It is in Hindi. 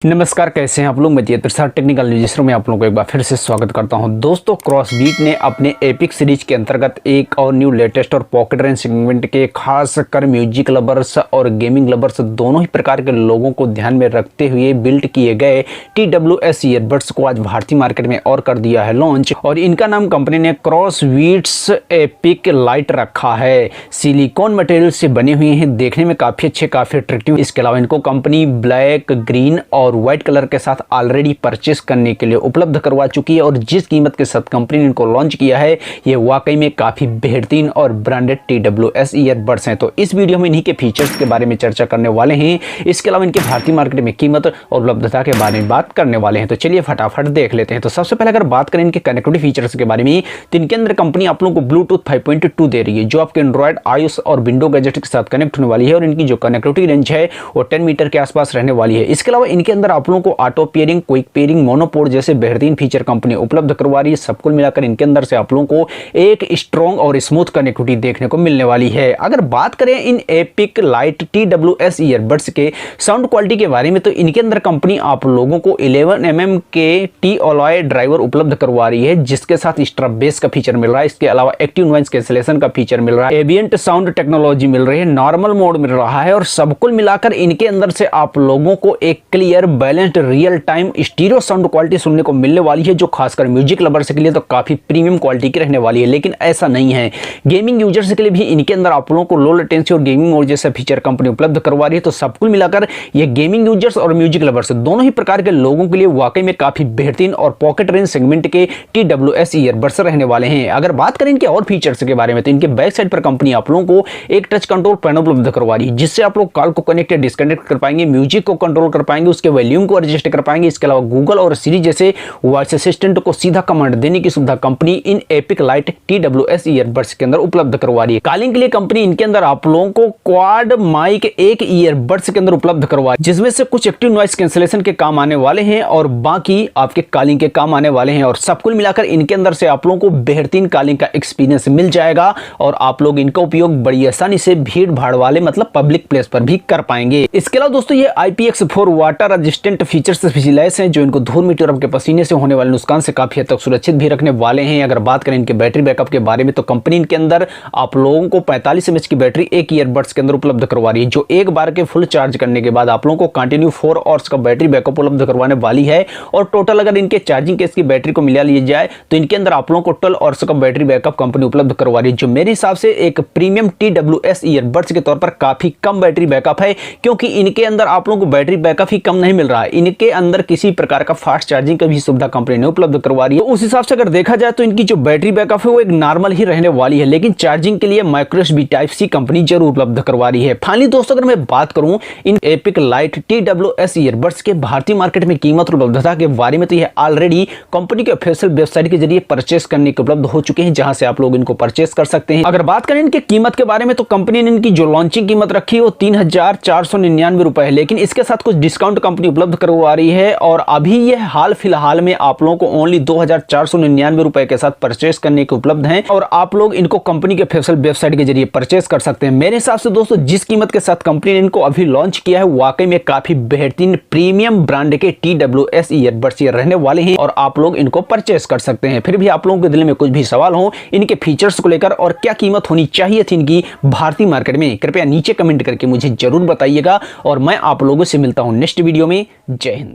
नमस्कार, कैसे हैं आप लोग। मैं प्रसाद टेक्निकल न्यूज़ में आप लोगों को एक बार फिर से स्वागत करता हूं। दोस्तों, क्रॉसबीट ने अपने एपिक सीरीज के अंतर्गत एक और न्यू लेटेस्ट और पॉकेट रेंज सेगमेंट के खास कर म्यूजिक लवर्स और गेमिंग लवर्स दोनों ही प्रकार के लोगों को ध्यान में रखते हुए बिल्ड किए गए TWS ईयरबड्स को आज भारतीय मार्केट में और कर दिया है लॉन्च। और इनका नाम कंपनी ने क्रॉसबीट्स एपिक लाइट रखा है। सिलिकॉन मटेरियल से बने हुए हैं, देखने में काफ़ी अच्छे, काफ़ी अट्रैक्टिव। इसके अलावा इनको कंपनी ब्लैक, ग्रीन और व्हाइट कलर के साथ ऑलरेडी परचेस करने के लिए उपलब्ध करवा चुकी है। और जिस कीमत के साथ कंपनी ने इनको लॉन्च किया है, ये वाकई में काफ़ी बेहतरीन और ब्रांडेड TWS ईयरबड्स हैं। तो इस वीडियो में इन्हीं के फीचर्स के बारे में चर्चा करने वाले हैं। इसके अलावा इनके भारतीय मार्केट में कीमत और उपलब्धता के बारे में बात करने वाले हैं। तो चलिए फटाफट देख लेते हैं। तो सबसे पहले अगर बात करें इनके कनेक्टिविटी फीचर्स के बारे में, तो इनके अंदर कंपनी आप लोगों को ब्लूटूथ 5.2 दे रही है, जो आपके एंड्रॉइड, iOS और विंडो गैजेट के साथ कनेक्ट होने वाली है। और इनकी जो कनेक्टिविटी रेंज है वो 10 मीटर के आसपास रहने वाली है। इसके अलावा इनके अंदर आप लोगों को auto pairing, quick pairing, monopod जैसे बेहतरीन फीचर कंपनी उपलब्ध करवा रही है। सब कुल मिलाकर इनके अंदर से आप लोगों को एक स्ट्रॉन्ग और स्मूथ कनेक्टिविटी देखने को मिलने वाली है। अगर बात करें इन एपिक लाइट TWS ईयरबड्स के साउंड क्वालिटी के बारे में, तो इनके अंदर कंपनी आप लोगों को 11mm के T-Alloy ड्राइवर उपलब्ध करवा रही है, जिसके साथ स्ट्रप बेस का फीचर मिल रहा है। इसके अलावा एक्टिव नॉइज कैंसलेशन का फीचर मिल रहा है, एम्बिएंट साउंड टेक्नोलॉजी मिल रही है, नॉर्मल मोड मिल रहा है। और सब कुल मिलाकर इनके अंदर से आप लोगों को एक clear, balanced, real time stereo sound quality सुनने को मिलने वाली है, जो खासकर म्यूजिक लवर्स के लिए तो काफी प्रीमियम क्वालिटी की रहने वाली है। लेकिन ऐसा नहीं है, गेमिंग यूजर्स के लिए भी इनके अंदर आप लोगों को लो लेटेंसी और गेमिंग मोड जैसा फीचर कंपनी उपलब्ध करवा रही है। तो सब कुल मिलाकर ये गेमिंग यूजर्स और म्यूजिक लवर्स दोनों ही प्रकार के लोगों के लिए वाकई में काफी बेहतरीन और पॉकेट रेंज सेगमेंट के TWS ईयरबड्स रहने वाले हैं। अगर बात करें इनके और फीचर्स के बारे में, तो इनके बैक साइड पर कंपनी आप लोगों को एक टच कंट्रोल पैनल उपलब्ध करवा रही है, जिससे आप लोग कॉल को कनेक्ट या डिस्कनेक्ट कर पाएंगे, म्यूजिक को कंट्रोल कर पाएंगे, उसके वॉल्यूम को एडजस्ट कर पाएंगे। इसके अलावा गूगल और सिरी जैसे वॉइस असिस्टेंट को सीधा कमांड देने की सुविधा कंपनी इन एपिक लाइट TWS ईयरबड्स के अंदर उपलब्ध करवा रही है। कॉलिंग के लिए कंपनी इनके अंदर आप लोगों को क्वाड माइक एक ईयरबड्स के अंदर उपलब्ध करवा रही है, जिसमें से कुछ एक्टिव नॉइस कैंसलेशन के काम आने वाले हैं और बाकी आपके कॉलिंग के काम आने वाले हैं। और सब कुल मिलाकर इनके अंदर से आप लोगों को बेहतरीन कॉलिंग का एक्सपीरियंस मिल जाएगा और आप लोग इनका उपयोग बड़ी आसानी से भीड़ भाड़ वाले मतलब पब्लिक प्लेस पर भी कर पाएंगे। इसके अलावा दोस्तों, ये IPX4 वाटर रेजिस्टेंट फीचर्स फिजिलाइज हैं, जो इनको धूल मिट्टी और आपके पसीने से होने वाले नुकसान से काफी हद तक सुरक्षित भी रखने वाले हैं। अगर बात करें इनके बैटरी बैकअप के बारे में, तो कंपनी इनके अंदर आप लोगों को 45 mAh की बैटरी एक ईयरबड्स के अंदर उपलब्ध करवा रही है, जो एक बार के फुल चार्ज करने के बाद आप लोगों को कंटिन्यू 4 आवर्स का बैटरी बैकअप उपलब्ध करवाने वाली है। और टोटल अगर इनके चार्जिंग केस की बैटरी को मिला लिया जाए, तो इनके अंदर आप लोगों को 12 आवर्स का बैटरी बैकअप कंपनी उपलब्ध करवा रही है, जो मेरे हिसाब से एक प्रीमियम TWS ईयरबड्स के तौर पर काफी कम बैटरी बैकअप है, क्योंकि इनके अंदर आप लोगों को बैटरी बैकअप ही कम नहीं मिल रहा है, इनके अंदर किसी प्रकार का फास्ट चार्जिंग का भी सुविधा कंपनी ने उपलब्ध करवा रही है। तो उस हिसाब से अगर देखा जाए, तो इनकी जो बैटरी बैकअप है वो एक नॉर्मल ही रहने वाली है, लेकिन चार्जिंग के लिए माइक्रो टाइप-C कंपनी जरूर उपलब्ध करवा रही है। फाइनली दोस्तों, अगर मैं बात करूं इन एपिक लाइट TWS ईयरबड्स के भारतीय मार्केट में कीमत और उपलब्धता के बारे में, तो यह ऑलरेडी कंपनी के ऑफिशियल वेबसाइट के जरिए परचेस करने के उपलब्ध हो चुके हैं, जहां से आप लोग इनको परचेस कर सकते हैं। अगर बात करें इनके कीमत के बारे में, तो कंपनी ने इनकी जो लॉन्चिंग कीमत रखी है वो 3,499 रुपए है, लेकिन इसके साथ कुछ डिस्काउंट कंपनी उपलब्ध करवा रही है। और अभी यह हाल फिलहाल में आप लोगों को ओनली 2,499 रुपए के साथ परचेस करने के उपलब्ध हैं, और आप लोग इनको कंपनी के ऑफिशियल वेबसाइट के जरिए परचेस कर सकते हैं। मेरे हिसाब से दोस्तों, जिस कीमत के साथ कंपनी ने इनको अभी लॉन्च किया है, वाकई में काफी बेहतरीन प्रीमियम ब्रांड के TWS ईयरबड्स ये रहने वाले हैं, और आप लोग इनको परचेस कर सकते हैं। फिर भी आप लोगों के दिल में कुछ भी सवाल हो इनके फीचर्स को लेकर और क्या कीमत होनी चाहिए थी इनकी भारतीय मार्केट में, कृपया नीचे कमेंट करके मुझे जरूर बताइएगा। और मैं आप लोगों से मिलता हूं नेक्स्ट वीडियो में। जय हिंद।